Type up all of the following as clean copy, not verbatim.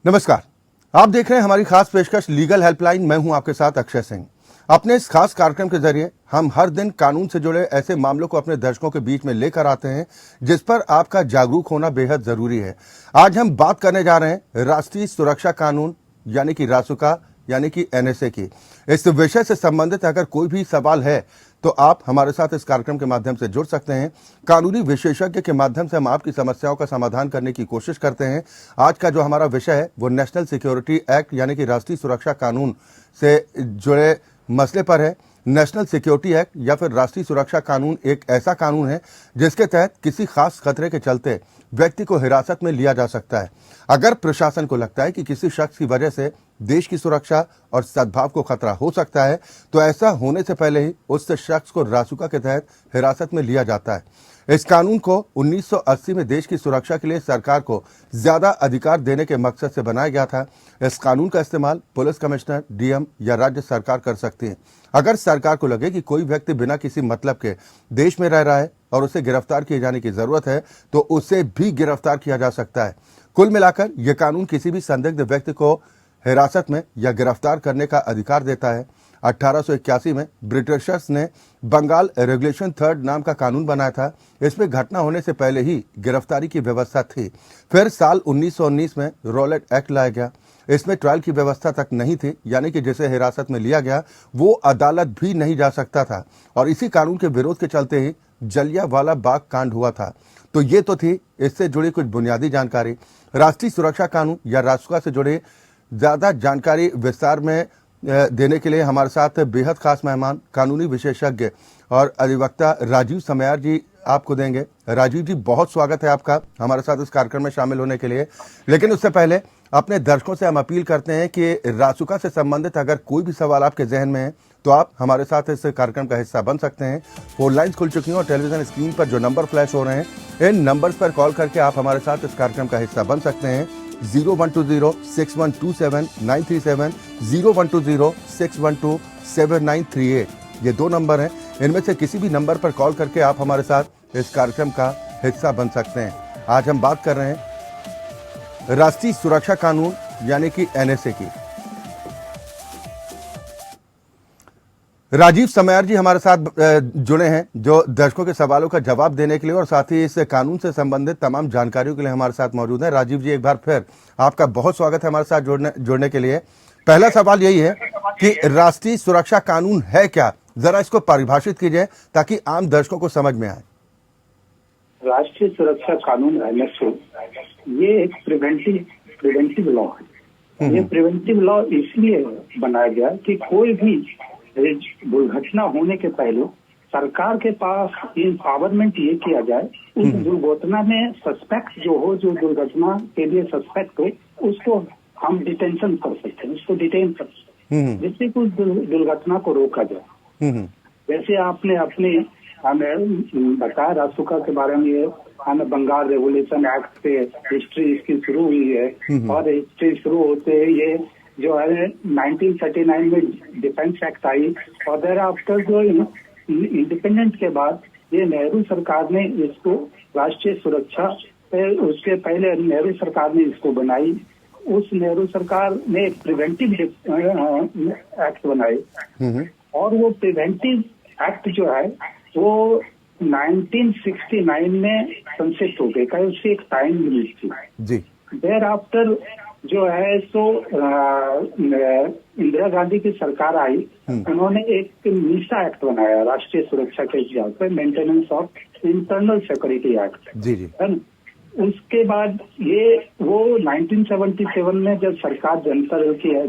नमस्कार। आप देख रहे हैं हमारी खास पेशकश लीगल हेल्पलाइन। मैं हूं आपके साथ अक्षय सिंह। अपने इस खास कार्यक्रम के जरिए हम हर दिन कानून से जुड़े ऐसे मामलों को अपने दर्शकों के बीच में लेकर आते हैं जिस पर आपका जागरूक होना बेहद जरूरी है। आज हम बात करने जा रहे हैं राष्ट्रीय सुरक्षा कानून यानी कि रासुका यानी कि एनएसए की। इस विषय से संबंधित अगर कोई भी सवाल है तो आप हमारे साथ इस कार्यक्रम के माध्यम से जुड़ सकते हैं। कानूनी विशेषज्ञ के माध्यम से हम आपकी समस्याओं का समाधान करने की कोशिश करते हैं। आज का जो हमारा विषय है वो नेशनल सिक्योरिटी एक्ट यानी कि राष्ट्रीय सुरक्षा कानून से जुड़े मसले पर है। नेशनल सिक्योरिटी एक्ट या फिर राष्ट्रीय सुरक्षा कानून एक ऐसा कानून है जिसके तहत किसी खास खतरे के चलते व्यक्ति को हिरासत में लिया जा सकता है। अगर प्रशासन को लगता है कि किसी शख्स की वजह से देश की सुरक्षा और सद्भाव को खतरा हो सकता है तो ऐसा होने से पहले ही उस शख्स को रासुका के तहत हिरासत में लिया जाता है। इस कानून को 1980 में देश की सुरक्षा के लिए सरकार को ज्यादा अधिकार देने के मकसद से बनाया गया था। इस कानून का इस्तेमाल पुलिस कमिश्नर, डीएम या राज्य सरकार कर सकती है। अगर सरकार को लगे कि कोई व्यक्ति बिना किसी मतलब के देश में रह रहा है और उसे गिरफ्तार किए जाने की जरूरत है तो उसे भी गिरफ्तार किया जा सकता है। कुल मिलाकर यह कानून किसी भी संदिग्ध व्यक्ति को हिरासत में या गिरफ्तार करने का अधिकार देता है। 1881 में ब्रिटिशर्स ने बंगाल रेगुलेशन 3 नाम का कानून बनाया था। इसमें घटना होने से पहले ही गिरफ्तारी की व्यवस्था थी। फिर साल 1919 में रॉलेट एक्ट लाया गया। इसमें ट्रायल की व्यवस्था तक नहीं थी, यानी कि जिसे हिरासत में लिया गया वो अदालत भी नहीं जा सकता था। और इसी कानून के विरोध के चलते ही जलियांवाला बाग कांड हुआ था। तो ये तो थी इससे जुड़ी कुछ बुनियादी जानकारी। राष्ट्रीय सुरक्षा कानून या रासुका से जुड़े ज्यादा जानकारी विस्तार में देने के लिए हमारे साथ बेहद खास मेहमान कानूनी विशेषज्ञ और अधिवक्ता राजीव समयार जी आपको देंगे। राजीव जी, बहुत स्वागत है आपका हमारे साथ इस कार्यक्रम में शामिल होने के लिए। लेकिन उससे पहले अपने दर्शकों से हम अपील करते हैं कि रासुका से संबंधित अगर कोई भी सवाल आपके जहन में है तो आप हमारे साथ इस कार्यक्रम का हिस्सा बन सकते हैं। फोन लाइन्स खुल चुकी हैं और टेलीविजन स्क्रीन पर जो नंबर फ्लैश हो रहे हैं इन नंबर्स पर कॉल करके आप हमारे साथ इस कार्यक्रम का हिस्सा बन सकते हैं। 0120-6127-937, 0120-612-7938 ये 2 नंबर हैं। इनमें से किसी भी नंबर पर कॉल करके आप हमारे साथ इस कार्यक्रम का हिस्सा बन सकते हैं। आज हम बात कर रहे हैं राष्ट्रीय सुरक्षा कानून यानी कि एनएसए की। राजीव समयार जी हमारे साथ जुड़े हैं जो दर्शकों के सवालों का जवाब देने के लिए और साथ ही इस कानून से संबंधित तमाम जानकारियों के लिए हमारे साथ मौजूद हैं। राजीव जी, एक बार फिर आपका बहुत स्वागत है हमारे साथ जुड़ने के लिए। पहला सवाल यही है कि राष्ट्रीय सुरक्षा कानून है क्या, जरा इसको परिभाषित कीजिए ताकि आम दर्शकों को समझ में आए। राष्ट्रीय सुरक्षा कानून एनएसए ये एक प्रिवेंटिव लॉ है। ये प्रिवेंटिव लॉ इसलिए बनाया गया कि कोई भी दुर्घटना होने के पहले सरकार के पास एम्पावरमेंट ये किया जाए उस दुर्घटना में सस्पेक्ट जो हो, जो दुर्घटना के लिए सस्पेक्ट हो, उसको हम डिटेंशन कर सकते हैं, उसको डिटेन कर सकते हैं जिससे कुछ दुर्घटना को रोका जाए। जैसे आपने अपने हमें बताया रासुका के बारे में, ये हमें बंगाल रेगुलेशन एक्ट से हिस्ट्री इसकी शुरू हुई है और हिस्ट्री शुरू होते ये जो है 1939 में डिफेंस एक्ट आई और देर आफ्टर जो इंडिपेंडेंस के बाद ये नेहरू सरकार ने इसको राष्ट्रीय सुरक्षा, उसके पहले नेहरू सरकार ने इसको बनाई। उस नेहरू सरकार ने एक प्रिवेंटिव एक्ट बनाए और वो प्रिवेंटिव एक्ट जो है वो 1969 में संशोधित हो गए। उससे एक टाइम लिमिट थी। देर आफ्टर जो है सो इंदिरा गांधी की सरकार आई, उन्होंने एक मीसा एक्ट बनाया राष्ट्रीय सुरक्षा के हिसाब से, maintenance of internal security act है ना। उसके बाद ये वो 1977 में जब सरकार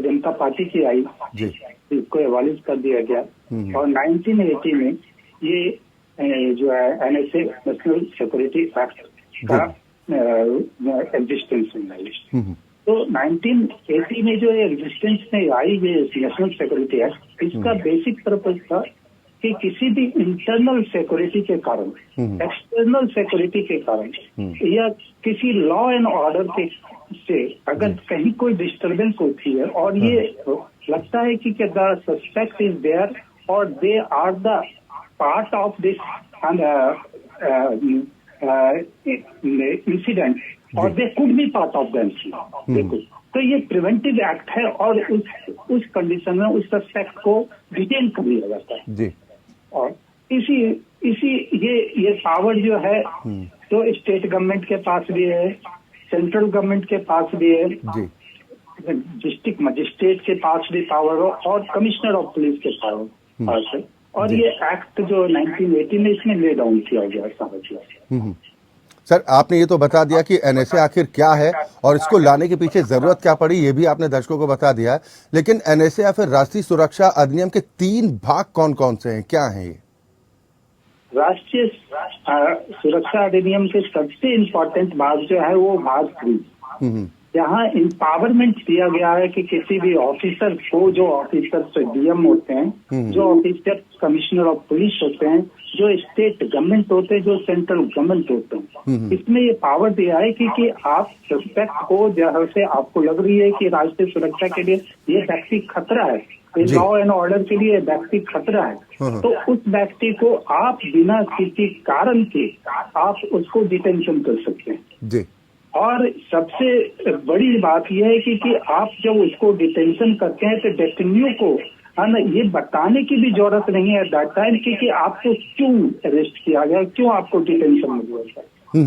जनता पार्टी की आई, इसको एबॉलिश कर दिया गया और 1980 में ये जो है एनएसए नेशनल सिक्योरिटी एक्ट का एग्जिस्टेंस में आई। तो 1980 में जो एग्जिस्टेंस में आई ये नेशनल सिक्योरिटी एक्ट, इसका बेसिक पर्पज था कि किसी भी इंटरनल सिक्योरिटी के कारण, एक्सटर्नल सिक्योरिटी के कारण या किसी लॉ एंड ऑर्डर के से अगर कहीं कोई डिस्टर्बेंस होती है और ये लगता है कि द सस्पेक्ट इज देयर और they are the part of this incident और they could be part of the incident, तो ये प्रिवेंटिव एक्ट है और उस कंडीशन में उस सस्पेक्ट को डिटेन कर लिया जाता है जी। और इसी ये पावर जो है तो स्टेट गवर्नमेंट के पास भी है, सेंट्रल गवर्नमेंट के पास भी है जी। डिस्ट्रिक्ट मजिस्ट्रेट के पास भी पावर हो और कमिश्नर ऑफ पुलिस के पास है और ये एक्ट जो 1980 में इसमें ले डाउन किया गया सारा। सर आपने ये तो बता दिया कि एनएसए आखिर क्या है और इसको लाने के पीछे जरूरत क्या पड़ी, ये भी आपने दर्शकों को बता दिया है, लेकिन एनएसए या फिर राष्ट्रीय सुरक्षा अधिनियम के 3 भाग कौन कौन से हैं, क्या हैं ये? राष्ट्रीय सुरक्षा अधिनियम के सबसे इम्पोर्टेंट भाग जो है वो भाग 3, जहाँ एम्पावरमेंट दिया गया है कि किसी भी ऑफिसर को, जो ऑफिसर डीएम होते हैं, जो ऑफिसर कमिश्नर ऑफ पुलिस होते हैं, जो स्टेट गवर्नमेंट होते हैं, जो सेंट्रल गवर्नमेंट होते हैं, इसमें ये पावर दिया है कि आप सस्पेक्ट को, जहाँ से आपको लग रही है कि राष्ट्रीय सुरक्षा के लिए ये व्यक्ति खतरा है, लॉ एंड ऑर्डर के लिए व्यक्ति खतरा है, तो उस व्यक्ति को आप बिना किसी कारण के आप उसको डिटेंशन कर सकते हैं जी। और सबसे बड़ी बात यह है कि आप जब उसको डिटेंशन करते हैं तो डेटेन्यू को है ना ये बताने की भी जरूरत नहीं है दैट टाइम कि आपको क्यों अरेस्ट किया गया, क्यों आपको डिटेंशन में लिया गया।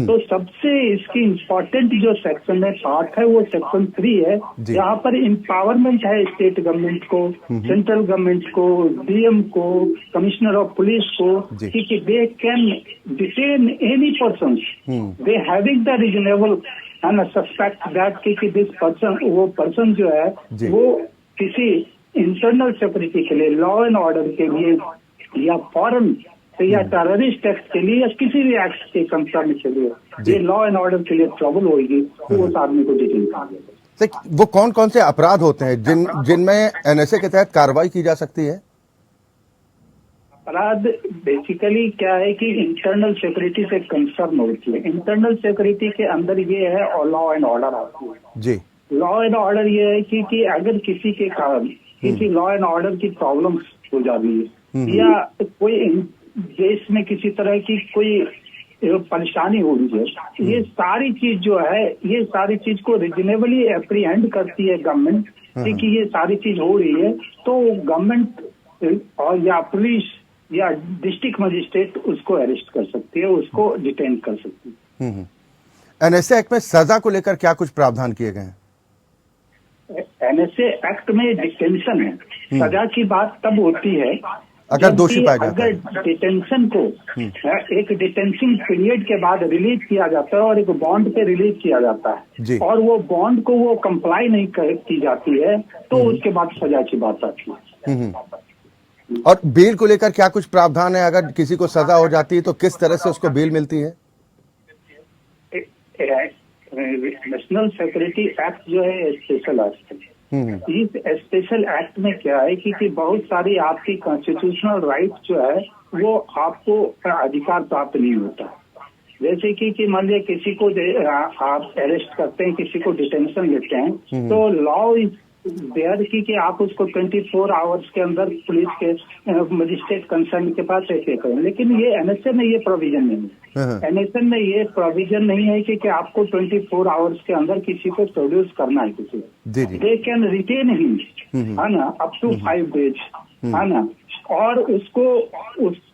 तो सबसे इसकी इम्पोर्टेंट जो सेक्शन है पार्ट है वो सेक्शन 3 है, जहाँ पर एम्पावरमेंट है स्टेट गवर्नमेंट को, सेंट्रल गवर्नमेंट को, डीएम को, कमिश्नर ऑफ पुलिस को कि they can detain any person they having the reasonable and suspect that कि दिस पर्सन, वो पर्सन जो है वो किसी इंटरनल सिक्योरिटी के लिए, लॉ एंड ऑर्डर के लिए या फॉरेन या टेररिस्ट एक्ट के लिए या किसी भी एक्ट के कंसर्न के लिए ये लॉ एंड ऑर्डर के लिए ट्रबल होगी तो उस आदमी को डिटेन कर देगा। वो कौन कौन से अपराध होते हैं जिनमें एनएसए के तहत कार्रवाई की जा सकती है? अपराध बेसिकली क्या है कि इंटरनल सिक्योरिटी से कंसर्न होती है। इंटरनल सिक्योरिटी के अंदर ये है और लॉ एंड ऑर्डर आती है जी। लॉ एंड ऑर्डर ये है कि अगर किसी के कारण किसी लॉ एंड ऑर्डर की प्रॉब्लम हो जा रही है या कोई देश में किसी तरह की कोई परेशानी हो रही है, ये सारी चीज जो है, ये सारी चीज को रीजनेबली एप्रीहेंड करती है गवर्नमेंट कि ये सारी चीज हो रही है, तो गवर्नमेंट और या पुलिस या डिस्ट्रिक्ट मजिस्ट्रेट उसको अरेस्ट कर सकती है, उसको डिटेन कर सकती है। एनएसए एक्ट में सजा को लेकर क्या कुछ प्रावधान किए गए हैं? एनएसए एक्ट में डिटेंशन है, सजा की बात तब होती है अगर दोषी पाया जाता है। अगर डिटेंशन को एक डिटेंशन पीरियड के बाद रिलीज किया जाता है और एक बॉन्ड पे रिलीज किया जाता है और वो बॉन्ड को वो कंप्लाई नहीं की जाती है तो उसके बाद सजा की बात आती है। और बेल को लेकर क्या कुछ प्रावधान है? अगर किसी को सजा हो जाती है तो किस तरह से उसको बेल मिलती है? नेशनल सिक्योरिटी एक्ट जो है स्पेशल एक्ट है। इस स्पेशल एक्ट में क्या है कि बहुत सारी आपकी कॉन्स्टिट्यूशनल राइट जो है वो आपको अधिकार प्राप्त नहीं होता। जैसे कि मान लिया किसी को आप अरेस्ट करते हैं, किसी को डिटेंशन लेते हैं तो लॉ इज देयर कि आप उसको 24 आवर्स के अंदर पुलिस के मजिस्ट्रेट कंसर्न के पास ऐसे करें, लेकिन ये एनएसए में ये प्रोविजन नहीं है। एनएसए में ये प्रोविजन नहीं है कि आपको 24 आवर्स के अंदर किसी को प्रोड्यूस करना है किसी, दे कैन रिटेन हिम है ना अप टू 5 डेज है ना, और उसको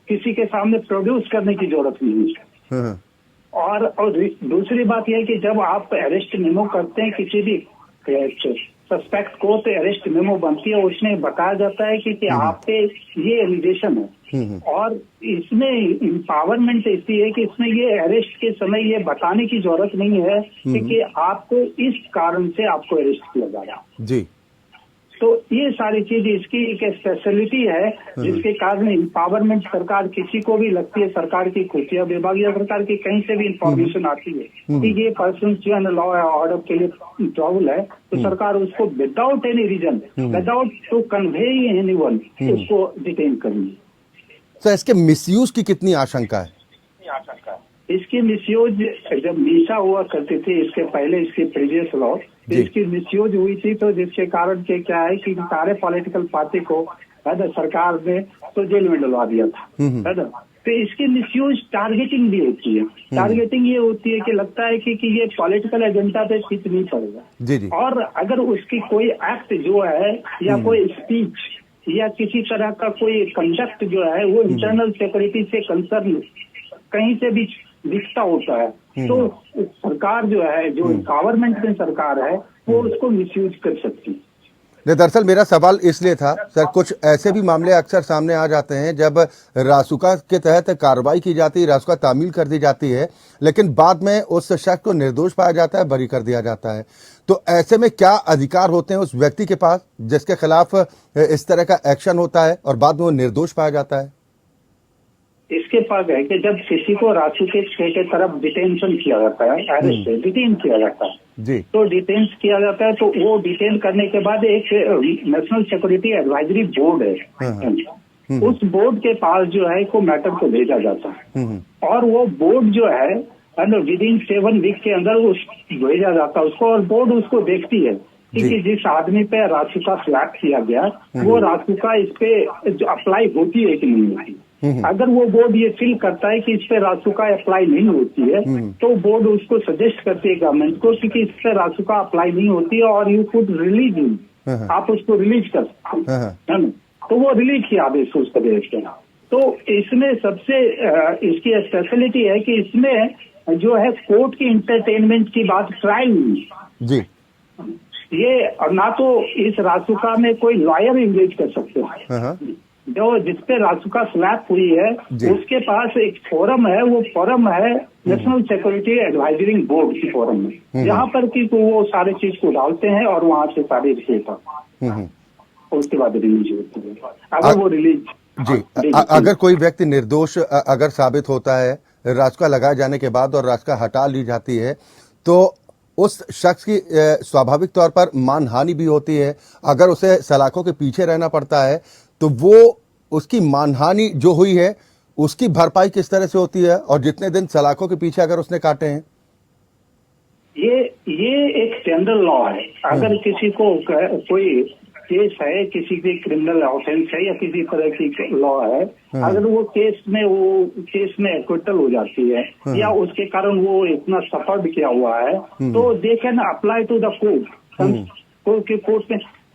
किसी के सामने प्रोड्यूस करने की जरूरत नहीं है। और दूसरी बात यह है कि जब आप अरेस्ट मेमो करते हैं किसी भी सस्पेक्ट को तो अरेस्ट मेमो बनती है, उसमें बताया जाता है कि आप पे ये एलिगेशन है और इसमें एम्पावरमेंट ऐसी है कि इसमें ये अरेस्ट के समय ये बताने की जरूरत नहीं है कि आपको इस कारण से आपको अरेस्ट किया जा रहा है जी। तो ये सारी चीज इसकी एक स्पेशलिटी है जिसके कारण एम्पावरमेंट सरकार किसी को भी लगती है, सरकार की खुफिया विभाग या सरकार की कहीं से भी इंफॉर्मेशन आती है कि ये पर्सन जो है लॉ एंड ऑर्डर के लिए ट्रबल है, तो सरकार उसको without any reason, without to convey anyone उसको डिटेन करेगी। तो इसके मिसयूज की कितनी आशंका है? इसकी मिसयूज जब मीसा हुआ करते थे इसके पहले, इसके प्रीवियस लॉ, इसकी मिसयूज हुई थी तो जिसके कारण के क्या है कि सारे पॉलिटिकल पार्टी को सरकार ने तो जेल में डलवा दिया था। तो इसकी मिसयूज टारगेटिंग भी होती है। टारगेटिंग ये होती है कि लगता है कि ये पॉलिटिकल एजेंडा पे फिट नहीं पड़ेगा। जी जी। और अगर उसकी कोई एक्ट जो है या कोई स्पीच या किसी तरह का कोई कंडक्ट जो है वो इंटरनल सिक्योरिटी से कंसर्न कहीं से भी दिखता होता है तो सरकार जो है, जो गवर्नमेंट में सरकार है, वो उसको मिसयूज कर सकती है। नहीं, दरअसल मेरा सवाल इसलिए था सर, कुछ ऐसे भी मामले अक्सर सामने आ जाते हैं जब रासुका के तहत कार्रवाई की जाती है, रासुका तामील कर दी जाती है, लेकिन बाद में उस शख्स को निर्दोष पाया जाता है, बरी कर दिया जाता है। तो ऐसे में क्या अधिकार होते हैं उस व्यक्ति के पास जिसके खिलाफ इस तरह का एक्शन होता है और बाद में वो निर्दोष पाया जाता है? इसके पास है कि जब किसी को रासुके के तरफ डिटेंशन किया जाता है, अरेस्ट डिटेन किया जाता है जी, तो डिटेन किया जाता है, तो वो डिटेन करने के बाद एक नेशनल सिक्योरिटी एडवाइजरी बोर्ड है, उस बोर्ड के पास जो है को मैटर को भेजा जाता है और वो बोर्ड जो है विद इन 7 वीक के अंदर वो भेजा जाता है उसको, और बोर्ड उसको देखती है कि जिस आदमी पे रासुका फ्लैग किया गया वो रासुका इस पे अप्लाई होती है कि नहीं होती। अगर वो बोर्ड ये फील करता है कि इस पे रासुका अप्लाई नहीं होती है तो बोर्ड उसको सजेस्ट करती है गवर्नमेंट को कि इस पे रासुका अप्लाई नहीं होती है और यू कुड रिलीज हिम, आप उसको रिलीज कर सकते हैं ना, तो वो रिलीज के आदेश उसको भेजते हैं। तो इसमें सबसे इसकी स्पेशलिटी है कि इसमें जो है कोर्ट की इंटरटेनमेंट की बात ट्रायल हुई जी, ये ना तो इस रासुका में कोई लॉयर एंगेज कर सकते हैं, जो जिसपे रासुका स्लैप हुई है उसके पास एक फोरम है, वो फोरम है नेशनल सिक्योरिटी एडवाइजरी बोर्ड की फोरम में, जहाँ पर कि वो सारे चीज को डालते हैं और वहां से सारी रिपोर्ट उसके बाद रिलीज होती है। अगर वो रिलीज जी, अगर कोई व्यक्ति निर्दोष अगर साबित होता है रासुका लगाए जाने के बाद और रासुका हटा ली जाती है तो उस शख्स की स्वाभाविक तौर पर मानहानि भी होती है। अगर उसे सलाखों के पीछे रहना पड़ता है तो वो उसकी मानहानि जो हुई है उसकी भरपाई किस तरह से होती है, और जितने दिन सलाखों के पीछे अगर उसने काटे हैं? ये एक जनरल लॉ है। अगर किसी को कोई केस है, किसी की क्रिमिनल ऑफेंस है या किसी तरह की लॉ है, अगर वो केस में एक्विटल हो जाती है या उसके कारण वो इतना सफर्ड किया हुआ है तो they can apply to the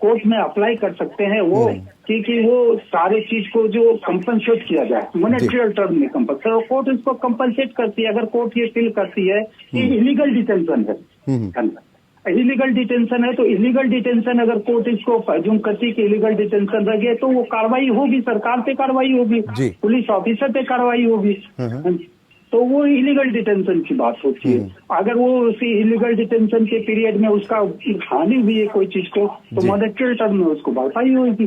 court में अप्लाई कर सकते हैं वो कि वो सारे चीज को जो कंपनसेट किया जाए मॉनेटरी टर्म में कंपनसेट, और कोर्ट इसको कंपनसेट करती है। अगर कोर्ट ये फील करती है कि इलीगल डिटेंशन है, इलीगल डिटेंशन है, तो इलीगल डिटेंशन अगर कोर्ट इसको फर्जूम करती है कि इलीगल डिटेंशन रह गया तो वो कार्रवाई होगी, सरकार पे कार्रवाई होगी, पुलिस ऑफिसर पे कार्रवाई होगी, तो वो इलीगल डिटेंशन की बात होती है। अगर वो उसी इलीगल डिटेंशन के पीरियड में उसका हानि हुई है कोई चीज को तो मॉनेटरी टर्म में उसको भरपाई होगी।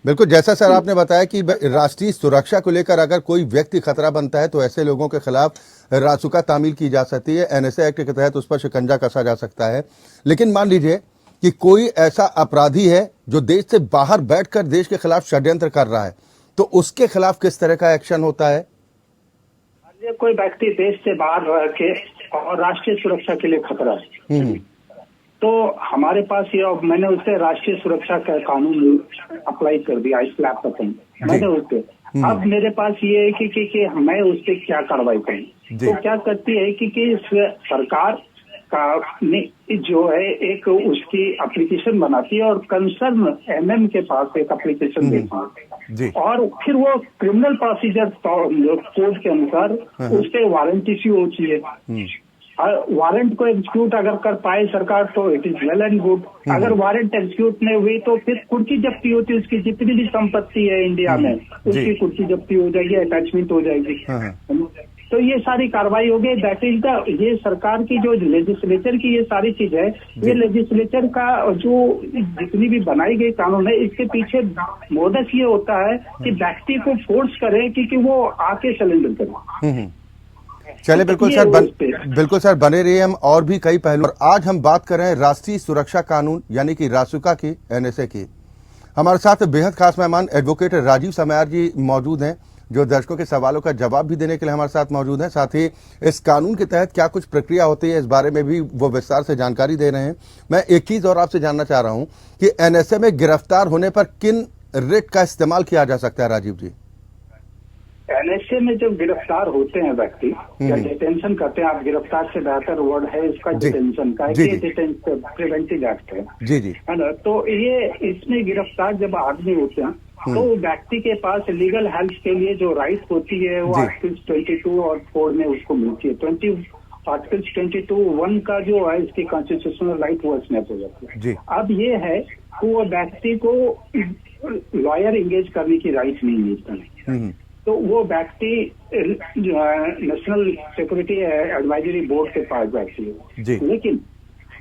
बिल्कुल, जैसा सर आपने बताया कि राष्ट्रीय सुरक्षा को लेकर अगर कोई व्यक्ति खतरा बनता है तो ऐसे लोगों के खिलाफ रासुका तामील की जा सकती है, एनएसए एक्ट के तहत उस पर शिकंजा कसा जा सकता है। लेकिन मान लीजिए कि कोई ऐसा अपराधी है जो देश से बाहर बैठकर देश के खिलाफ षड्यंत्र कर रहा है, तो उसके खिलाफ किस तरह का एक्शन होता है? कोई व्यक्ति देश से बाहर रह के और राष्ट्रीय सुरक्षा के लिए खतरा है तो हमारे पास ये, मैंने उससे राष्ट्रीय सुरक्षा का कानून अप्लाई कर दिया, स्लैप पसंद मैंने उससे। अब मेरे पास ये है कि मैं उससे क्या कार्रवाई करूँ, तो क्या करती है कि सरकार का जो है एक उसकी एप्लीकेशन बनाती है और कंसर्न एमएम के पास एक एप्लीकेशन देती है और फिर वो क्रिमिनल प्रोसीजर कोड के अनुसार उससे वारंट इश्यू होती है। वारंट को एग्जीक्यूट अगर कर पाए सरकार तो it is well and good. अगर वारंट एग्जीक्यूट नहीं हुई तो फिर कुर्की जब्ती होती है, उसकी जितनी भी संपत्ति है इंडिया में उसकी कुर्की जब्ती हो जाएगी, अटैचमेंट हो जाएगी, तो ये सारी कार्रवाई हो गई। दैट इज द, ये सरकार की जो लेजिस्लेचर की ये सारी चीज है, ये लेजिस्लेचर का जो जितनी भी बनाई गई कानून है इसके पीछे मोदस ये होता है कि व्यक्ति को फोर्स करे कि वो आके सरेंडर करे। चलिए, बिल्कुल सर बने रहिए, हम और भी कई पहलू। और आज हम बात कर रहे हैं राष्ट्रीय सुरक्षा कानून यानी कि रासुका की, एनएसए की। हमारे साथ बेहद खास मेहमान एडवोकेट राजीव समयार जी मौजूद हैं जो दर्शकों के सवालों का जवाब भी देने के लिए हमारे साथ मौजूद हैं। साथ ही इस कानून के तहत क्या कुछ प्रक्रिया होती है इस बारे में भी वो विस्तार से जानकारी दे रहे हैं। मैं एक चीज और आपसे जानना चाह रहा हूं कि एनएसए में गिरफ्तार होने पर किन रिट का इस्तेमाल किया जा सकता है? राजीव जी, एनएसए में जब गिरफ्तार होते हैं व्यक्ति या डिटेंशन करते हैं, आप गिरफ्तार से बेहतर वर्ड है इसका जी। डिटेंशन का, जी, ये जी। प्रिवेंटिव एक्ट है जी जी है ना। तो ये इसमें गिरफ्तार जब आदमी होते हैं तो व्यक्ति के पास लीगल हेल्प के लिए जो राइट होती है वो जी। आर्टिकल्स 22 और 4 में उसको मिलती है। आर्टिकल्स 22(1) का जो है इसकी कॉन्स्टिट्यूशनल राइट वो स्नैप हो जाती है। जी। अब ये है कि वो व्यक्ति को लॉयर एंगेज करने की राइट नहीं मिलता है। तो वो व्यक्ति नेशनल सिक्योरिटी एडवाइजरी बोर्ड के पास जाती जी। है, लेकिन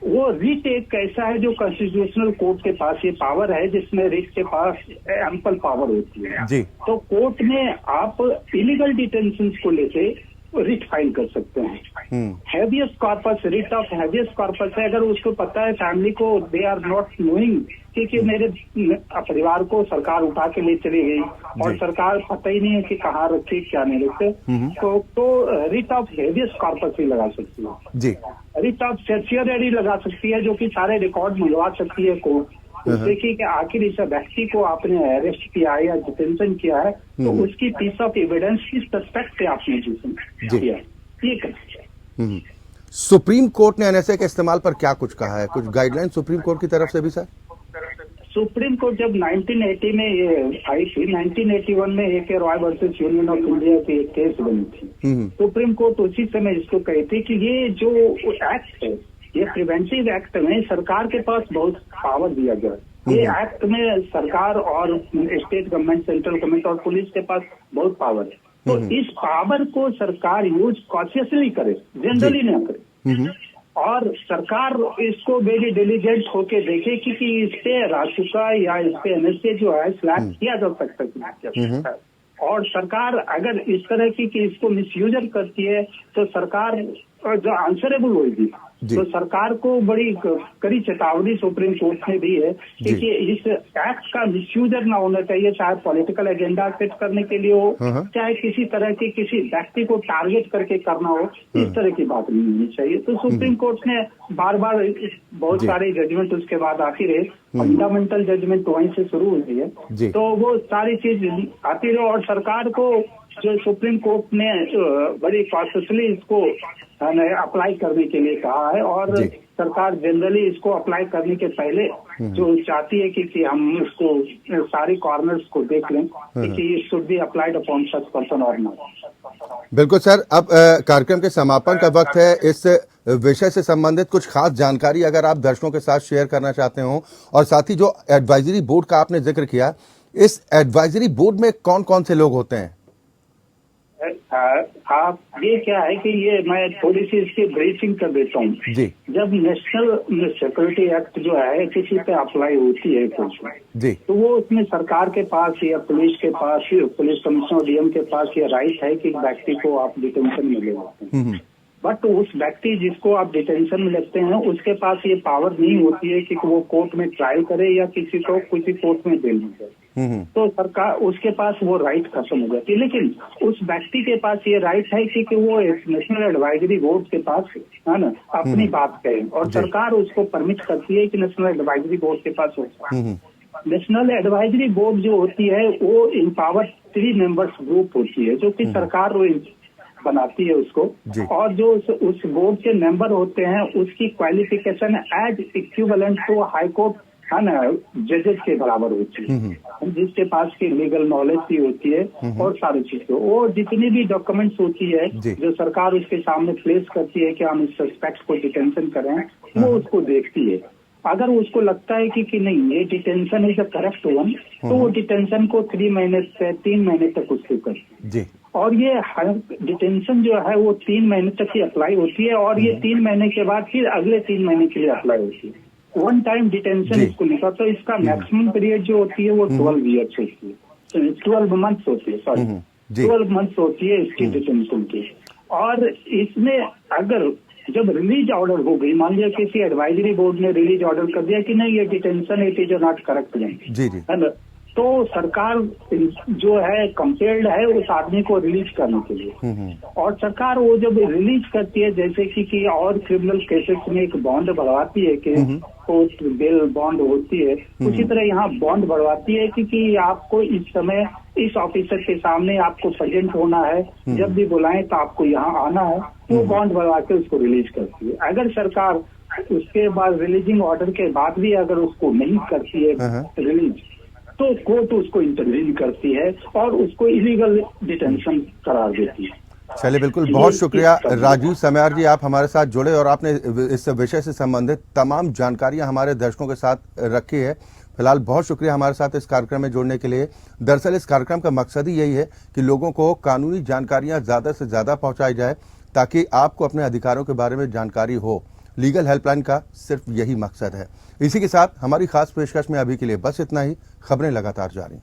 वो रिट एक कैसा है जो कॉन्स्टिट्यूशनल कोर्ट के पास ये पावर है जिसमें रिट के पास एम्पल पावर होती है। जी। तो कोर्ट में आप इलीगल डिटेंशन को लेके रिट फाइल कर सकते हैं। Habeas corpus, writ of habeas corpus है, अगर उसको पता है फैमिली को, दे आर नॉट नोइंग कि मेरे परिवार को सरकार उठा के ले चली गई और सरकार पता ही नहीं है कि कहाँ रखी क्या नहीं रखते, तो रिट ऑफ हैबियस कॉर्पस ही लगा सकती है जी। रिट ऑफ सर्चियरी लगा सकती है, जो कि सारे रिकॉर्ड मंगवा सकती है कोर्ट। देखिए कि आखिर इस व्यक्ति को आपने अरेस्ट किया है या डिटेंशन किया है तो उसकी पीस ऑफ एविडेंस किस सस्पेक्ट से आपने किया, ये करना। सुप्रीम कोर्ट ने एनएसए के इस्तेमाल पर क्या कुछ कहा है? कुछ गाइडलाइन सुप्रीम कोर्ट की तरफ से भी सर? सुप्रीम कोर्ट जब 1980 में ये आई थी, 1981 में A.K. Roy versus union of India की एक केस बनी थी। सुप्रीम कोर्ट उसी समय इसको कही थी कि ये जो एक्ट है, ये प्रिवेंटिव एक्ट में सरकार के पास बहुत पावर दिया गया। ये एक्ट में सरकार और स्टेट गवर्नमेंट, सेंट्रल गवर्नमेंट और पुलिस के पास बहुत पावर है। तो इस पावर को सरकार यूज कॉन्शियसली करे, जनरली ना करे, और सरकार इसको वेरी डिलीजेंट होके देखे कि इस पे रासुका या इस पे एनएसए जो है स्लैप किया जा सकता है। और सरकार अगर इस तरह की कि इसको मिसयूज करती है तो सरकार जो आंसरेबल होगी, तो सरकार को बड़ी कड़ी चेतावनी सुप्रीम कोर्ट ने दी है कि इस एक्ट का मिसयूजर ना होना चाहिए, चाहे पॉलिटिकल एजेंडा सेट करने के लिए हो, चाहे किसी तरह की किसी व्यक्ति को टारगेट करके करना हो, इस तरह की बात नहीं होनी चाहिए। तो सुप्रीम कोर्ट ने बार बार बहुत सारे जजमेंट उसके बाद आती रहे, फंडामेंटल जजमेंट वहीं से शुरू हुई है, तो वो सारी चीज आती रहे और सरकार को जो सुप्रीम कोर्ट ने बड़ी कॉन्शियसली इसको अप्लाई करने के लिए कहा है। और सरकार जनरली इसको अप्लाई करने के पहले जो चाहती है कि हम इसको सारी कॉर्नर्स को देख लें कि it should be applied upon such person और नॉट। बिल्कुल सर, अब कार्यक्रम के समापन का वक्त है। इस विषय से संबंधित कुछ खास जानकारी अगर आप दर्शकों के साथ शेयर करना चाहते हो, और साथ ही जो एडवाइजरी बोर्ड का आपने जिक्र किया, इस एडवाइजरी बोर्ड में कौन कौन से लोग होते हैं? आप ये क्या है कि ये मैं थोड़ी सी इसकी ब्रीफिंग कर देता हूँ। जब नेशनल सिक्योरिटी एक्ट जो है किसी पे अप्लाई होती है जी, तो वो उसमें सरकार के पास या पुलिस के पास, पुलिस कमिश्नर डीएम के पास ये राइट है कि व्यक्ति को आप डिटेंशन में ले जाते हैं। बट उस व्यक्ति जिसको आप डिटेंशन में लेते हैं उसके पास ये पावर नहीं होती है कि वो कोर्ट में ट्रायल करे या किसी को किसी कोर्ट में बेल करे। तो सरकार उसके पास वो राइट खत्म हो जाती है, लेकिन उस व्यक्ति के पास ये राइट है कि वो नेशनल एडवाइजरी बोर्ड के पास है ना अपनी बात कहे, और सरकार उसको परमिट करती है कि नेशनल एडवाइजरी बोर्ड के पास होता है। नेशनल एडवाइजरी बोर्ड जो होती है वो इम्पावर 3 मेंबर्स ग्रुप होती है, जो कि सरकार बनाती है उसको, और जो उस बोर्ड के मेंबर होते हैं उसकी qualification as equivalent to high court है ना जजेस के बराबर होती है, जिसके पास की लीगल नॉलेज भी होती है और सारी चीजें, वो जितनी भी डॉक्यूमेंट्स होती है जो सरकार उसके सामने प्लेस करती है कि हम इस सस्पेक्ट को डिटेंशन करें, वो उसको देखती है। अगर उसको लगता है कि नहीं ये detention is a correct one, तो वो डिटेंशन को 3 महीने से 3 महीने तक उसको करती है। और ये हर डिटेंशन जो है वो 3 महीने तक ही अप्लाई होती है, और ये 3 महीने के बाद फिर अगले 3 महीने के लिए अप्लाई होती है। 1 टाइम डिटेंशन इसको निकला, तो इसका मैक्सिमम पीरियड जो होती है वो 12 ईयर्स होती है, 12 मंथ्स होती है, सॉरी 12 मंथ्स होती है इसकी डिटेंशन की। और इसमें अगर जब रिलीज ऑर्डर हो गई, मान लिया किसी एडवाइजरी बोर्ड ने रिलीज ऑर्डर कर दिया कि नहीं ये detention it is not correct है ना, तो सरकार जो है कंपेल्ड है उस आदमी को रिलीज करने के लिए। और सरकार वो जब रिलीज करती है, जैसे कि और क्रिमिनल केसेस में एक बॉन्ड बढ़वाती है कि पोस्ट बेल बॉन्ड होती है, उसी तरह यहाँ बॉन्ड बढ़वाती है कि आपको इस समय इस ऑफिसर के सामने आपको प्रेजेंट होना है, जब भी बुलाएं तो आपको यहाँ आना है। वो बॉन्ड बढ़वा के उसको रिलीज करती है। अगर सरकार उसके बाद रिलीजिंग ऑर्डर के बाद भी अगर उसको नहीं करती है रिलीज, तो कोर्ट उसको इंटरवीन करती है और उसको इलीगल डिटेंशन करार देती है। चलिए, बिल्कुल, बहुत शुक्रिया राजीव समयार जी, आप हमारे साथ जुड़े और आपने इस विषय से संबंधित तमाम जानकारियां हमारे दर्शकों के साथ रखी है। फिलहाल बहुत शुक्रिया हमारे साथ इस कार्यक्रम में जुड़ने के लिए। दरअसल इस कार्यक्रम का मकसद ही यही है कि लोगों को कानूनी जानकारियां ज़्यादा से ज़्यादा पहुंचाई जाए, ताकि आपको अपने अधिकारों के बारे में जानकारी हो। लीगल हेल्पलाइन का सिर्फ यही मकसद है। इसी के साथ हमारी खास पेशकश में अभी के लिए बस इतना ही। खबरें लगातार जारी।